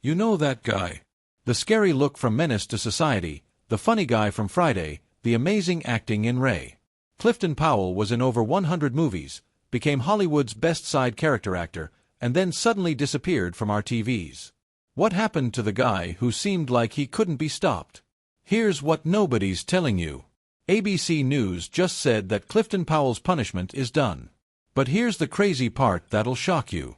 You know that guy. The scary look from Menace to Society, the funny guy from Friday, the amazing acting in Ray. Clifton Powell was in over 100 movies, became Hollywood's best side character actor, and then suddenly disappeared from our TVs. What happened to the guy who seemed like he couldn't be stopped? Here's what nobody's telling you. ABC News just said that Clifton Powell's punishment is done. But here's the crazy part that'll shock you.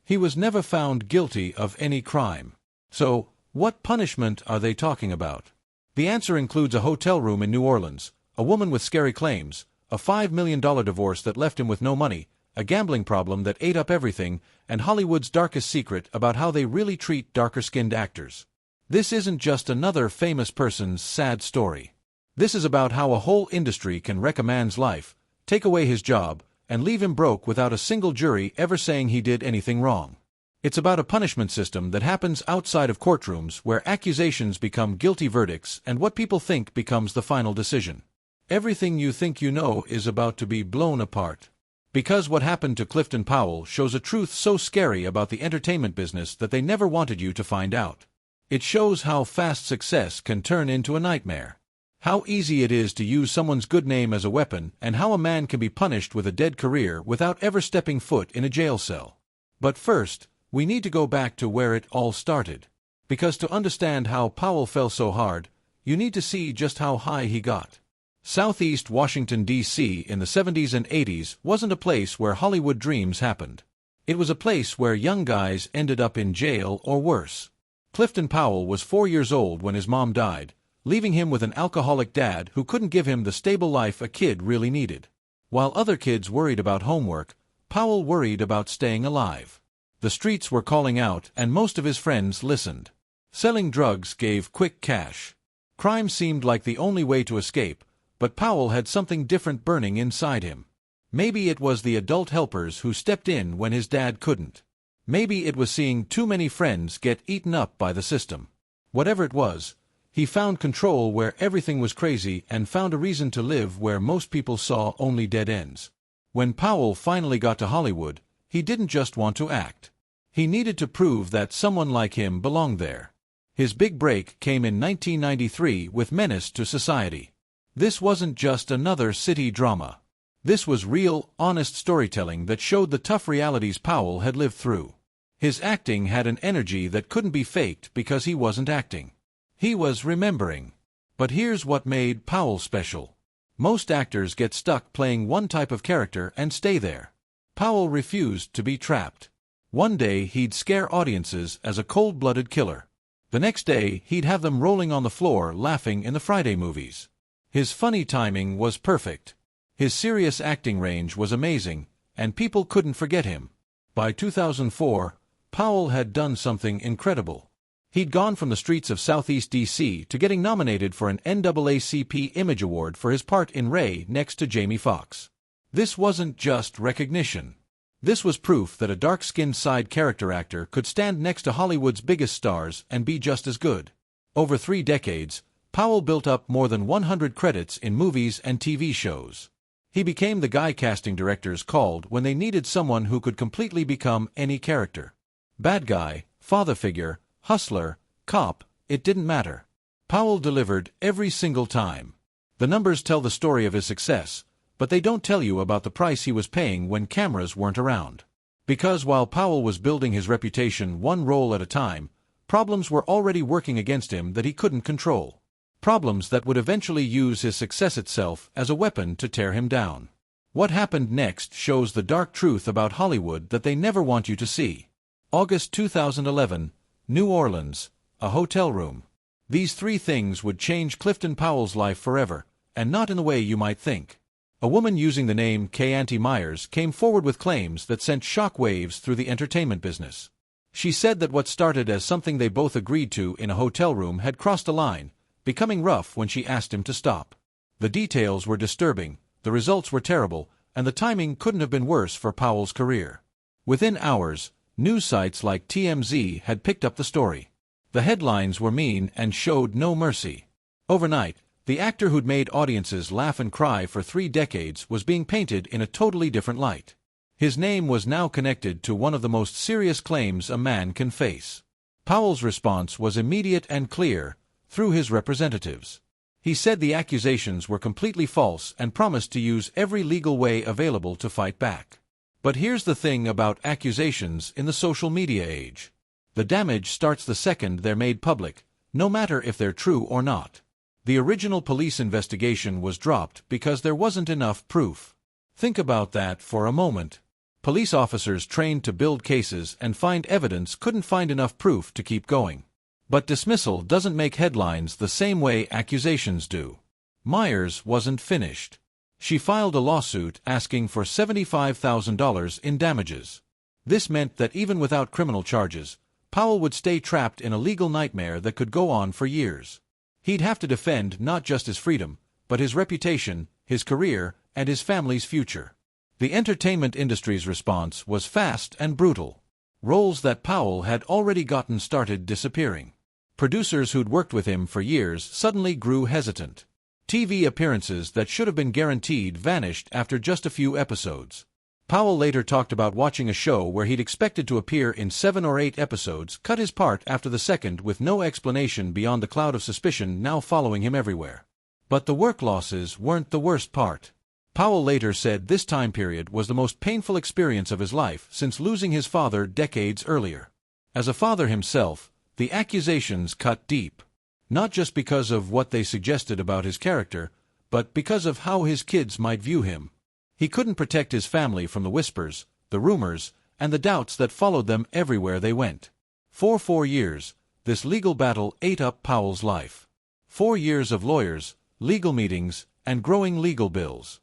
He was never found guilty of any crime. So, what punishment are they talking about? The answer includes a hotel room in New Orleans, a woman with scary claims, a $5 million divorce that left him with no money, a gambling problem that ate up everything, and Hollywood's darkest secret about how they really treat darker-skinned actors. This isn't just another famous person's sad story. This is about how a whole industry can wreck a man's life, take away his job, and leave him broke without a single jury ever saying he did anything wrong. It's about a punishment system that happens outside of courtrooms where accusations become guilty verdicts and what people think becomes the final decision. Everything you think you know is about to be blown apart. Because what happened to Clifton Powell shows a truth so scary about the entertainment business that they never wanted you to find out. It shows how fast success can turn into a nightmare. How easy it is to use someone's good name as a weapon, and how a man can be punished with a dead career without ever stepping foot in a jail cell. But first, we need to go back to where it all started. Because to understand how Powell fell so hard, you need to see just how high he got. Southeast Washington, D.C. in the 70s and 80s wasn't a place where Hollywood dreams happened. It was a place where young guys ended up in jail or worse. Clifton Powell was 4 years old when his mom died, leaving him with an alcoholic dad who couldn't give him the stable life a kid really needed. While other kids worried about homework, Powell worried about staying alive. The streets were calling out, and most of his friends listened. Selling drugs gave quick cash. Crime seemed like the only way to escape, but Powell had something different burning inside him. Maybe it was the adult helpers who stepped in when his dad couldn't. Maybe it was seeing too many friends get eaten up by the system. Whatever it was, he found control where everything was crazy and found a reason to live where most people saw only dead ends. When Powell finally got to Hollywood, he didn't just want to act. He needed to prove that someone like him belonged there. His big break came in 1993 with Menace to Society. This wasn't just another city drama. This was real, honest storytelling that showed the tough realities Powell had lived through. His acting had an energy that couldn't be faked because he wasn't acting. He was remembering. But here's what made Powell special. Most actors get stuck playing one type of character and stay there. Powell refused to be trapped. One day he'd scare audiences as a cold-blooded killer. The next day he'd have them rolling on the floor laughing in the Friday movies. His funny timing was perfect. His serious acting range was amazing, and people couldn't forget him. By 2004, Powell had done something incredible. He'd gone from the streets of Southeast D.C. to getting nominated for an NAACP Image Award for his part in Ray next to Jamie Foxx. This wasn't just recognition. This was proof that a dark-skinned side character actor could stand next to Hollywood's biggest stars and be just as good. Over 3 decades, Powell built up more than 100 credits in movies and TV shows. He became the guy casting directors called when they needed someone who could completely become any character. Bad guy, father figure, hustler, cop, it didn't matter. Powell delivered every single time. The numbers tell the story of his success, but they don't tell you about the price he was paying when cameras weren't around. Because while Powell was building his reputation one role at a time, problems were already working against him that he couldn't control. Problems that would eventually use his success itself as a weapon to tear him down. What happened next shows the dark truth about Hollywood that they never want you to see. August 2011, New Orleans, a hotel room. These 3 things would change Clifton Powell's life forever, and not in the way you might think. A woman using the name Kay Auntie Myers came forward with claims that sent shock waves through the entertainment business. She said that what started as something they both agreed to in a hotel room had crossed a line, becoming rough when she asked him to stop. The details were disturbing, the results were terrible, and the timing couldn't have been worse for Powell's career. Within hours, news sites like TMZ had picked up the story. The headlines were mean and showed no mercy. Overnight, the actor who'd made audiences laugh and cry for 3 decades was being painted in a totally different light. His name was now connected to one of the most serious claims a man can face. Powell's response was immediate and clear, through his representatives. He said the accusations were completely false and promised to use every legal way available to fight back. But here's the thing about accusations in the social media age. The damage starts the second they're made public, no matter if they're true or not. The original police investigation was dropped because there wasn't enough proof. Think about that for a moment. Police officers trained to build cases and find evidence couldn't find enough proof to keep going. But dismissal doesn't make headlines the same way accusations do. Myers wasn't finished. She filed a lawsuit asking for $75,000 in damages. This meant that even without criminal charges, Powell would stay trapped in a legal nightmare that could go on for years. He'd have to defend not just his freedom, but his reputation, his career, and his family's future. The entertainment industry's response was fast and brutal. Roles that Powell had already gotten started disappearing. Producers who'd worked with him for years suddenly grew hesitant. TV appearances that should have been guaranteed vanished after just a few episodes. Powell later talked about watching a show where he'd expected to appear in 7 or 8 episodes, cut his part after the second with no explanation beyond the cloud of suspicion now following him everywhere. But the work losses weren't the worst part. Powell later said this time period was the most painful experience of his life since losing his father decades earlier. As a father himself, the accusations cut deep. Not just because of what they suggested about his character, but because of how his kids might view him. He couldn't protect his family from the whispers, the rumors, and the doubts that followed them everywhere they went. For 4 years, this legal battle ate up Powell's life. 4 years of lawyers, legal meetings, and growing legal bills.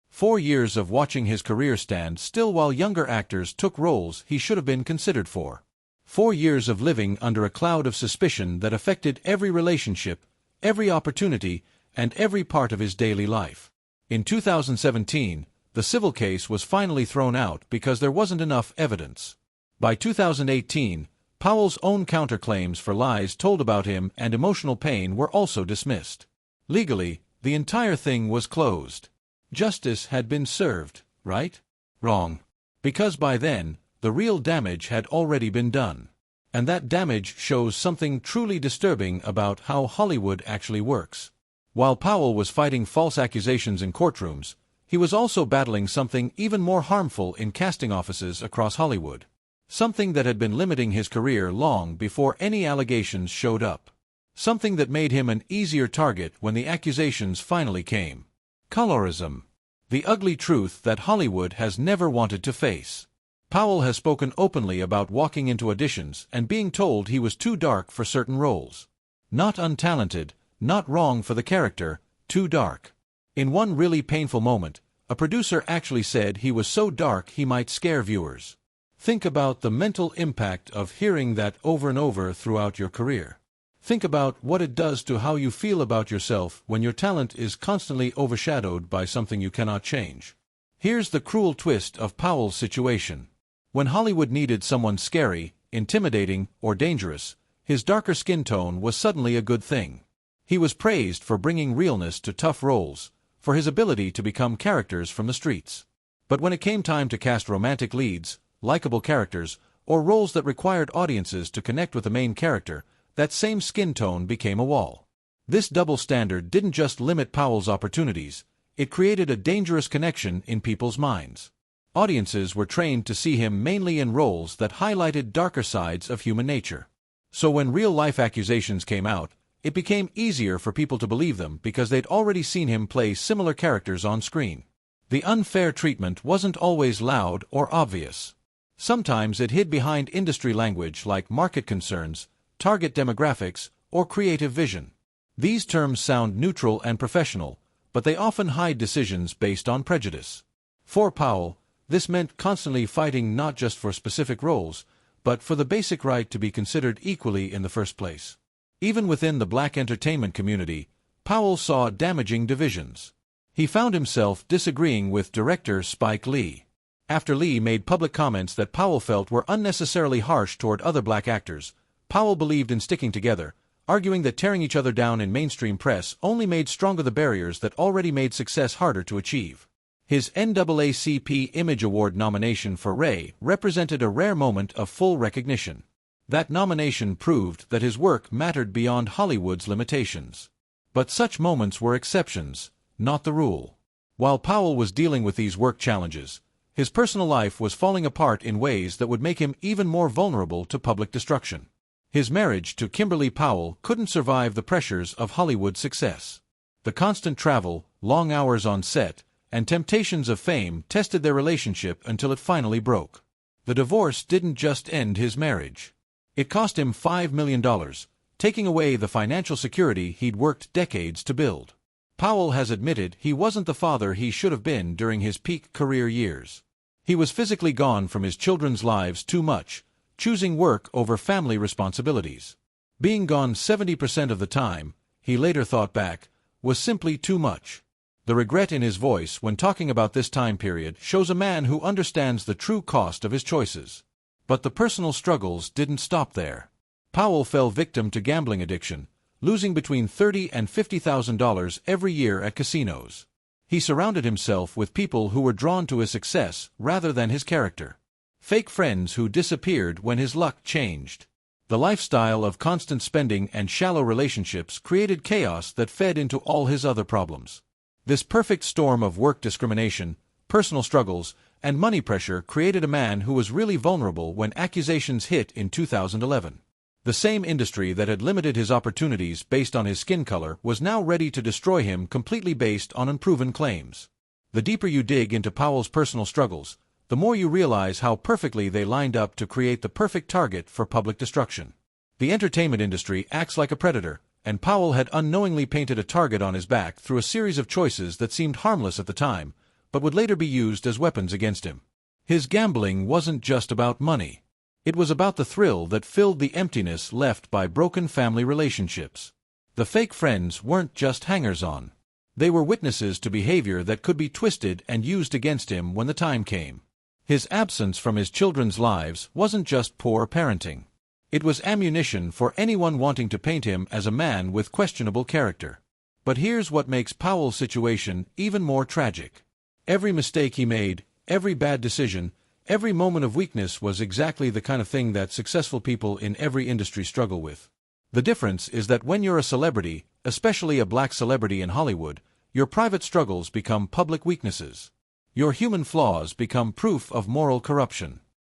4 years of watching his career stand still while younger actors took roles he should have been considered for. 4 years of living under a cloud of suspicion that affected every relationship, every opportunity, and every part of his daily life. In 2017, the civil case was finally thrown out because there wasn't enough evidence. By 2018, Powell's own counterclaims for lies told about him and emotional pain were also dismissed. Legally, the entire thing was closed. Justice had been served, right? Wrong. Because by then, the real damage had already been done. And that damage shows something truly disturbing about how Hollywood actually works. While Powell was fighting false accusations in courtrooms, he was also battling something even more harmful in casting offices across Hollywood. Something that had been limiting his career long before any allegations showed up. Something that made him an easier target when the accusations finally came. Colorism. The ugly truth that Hollywood has never wanted to face. Powell has spoken openly about walking into auditions and being told he was too dark for certain roles. Not untalented, not wrong for the character, too dark. In one really painful moment, a producer actually said he was so dark he might scare viewers. Think about the mental impact of hearing that over and over throughout your career. Think about what it does to how you feel about yourself when your talent is constantly overshadowed by something you cannot change. Here's the cruel twist of Powell's situation. When Hollywood needed someone scary, intimidating, or dangerous, his darker skin tone was suddenly a good thing. He was praised for bringing realness to tough roles, for his ability to become characters from the streets. But when it came time to cast romantic leads, likable characters, or roles that required audiences to connect with the main character, that same skin tone became a wall. This double standard didn't just limit Powell's opportunities, it created a dangerous connection in people's minds. Audiences were trained to see him mainly in roles that highlighted darker sides of human nature. So when real-life accusations came out, it became easier for people to believe them because they'd already seen him play similar characters on screen. The unfair treatment wasn't always loud or obvious. Sometimes it hid behind industry language like market concerns, target demographics, or creative vision. These terms sound neutral and professional, but they often hide decisions based on prejudice. For Powell, this meant constantly fighting not just for specific roles, but for the basic right to be considered equally in the first place. Even within the black entertainment community, Powell saw damaging divisions. He found himself disagreeing with director Spike Lee. After Lee made public comments that Powell felt were unnecessarily harsh toward other black actors, Powell believed in sticking together, arguing that tearing each other down in mainstream press only made stronger the barriers that already made success harder to achieve. His NAACP Image Award nomination for Ray represented a rare moment of full recognition. That nomination proved that his work mattered beyond Hollywood's limitations. But such moments were exceptions, not the rule. While Powell was dealing with these work challenges, his personal life was falling apart in ways that would make him even more vulnerable to public destruction. His marriage to Kimberly Powell couldn't survive the pressures of Hollywood success. The constant travel, long hours on set, and temptations of fame tested their relationship until it finally broke. The divorce didn't just end his marriage. It cost him $5 million, taking away the financial security he'd worked decades to build. Powell has admitted he wasn't the father he should have been during his peak career years. He was physically gone from his children's lives too much, choosing work over family responsibilities. Being gone 70% of the time, he later thought back, was simply too much. The regret in his voice when talking about this time period shows a man who understands the true cost of his choices. But the personal struggles didn't stop there. Powell fell victim to gambling addiction, losing between $30,000 and $50,000 every year at casinos. He surrounded himself with people who were drawn to his success rather than his character. Fake friends who disappeared when his luck changed. The lifestyle of constant spending and shallow relationships created chaos that fed into all his other problems. This perfect storm of work discrimination, personal struggles, and money pressure created a man who was really vulnerable when accusations hit in 2011. The same industry that had limited his opportunities based on his skin color was now ready to destroy him completely based on unproven claims. The deeper you dig into Powell's personal struggles, the more you realize how perfectly they lined up to create the perfect target for public destruction. The entertainment industry acts like a predator, and Powell had unknowingly painted a target on his back through a series of choices that seemed harmless at the time, but would later be used as weapons against him. His gambling wasn't just about money. It was about the thrill that filled the emptiness left by broken family relationships. The fake friends weren't just hangers-on. They were witnesses to behavior that could be twisted and used against him when the time came. His absence from his children's lives wasn't just poor parenting. It was ammunition for anyone wanting to paint him as a man with questionable character. But here's what makes Powell's situation even more tragic. Every mistake he made, every bad decision, every moment of weakness was exactly the kind of thing that successful people in every industry struggle with. The difference is that when you're a celebrity, especially a black celebrity in Hollywood, your private struggles become public weaknesses. Your human flaws become proof of moral corruption.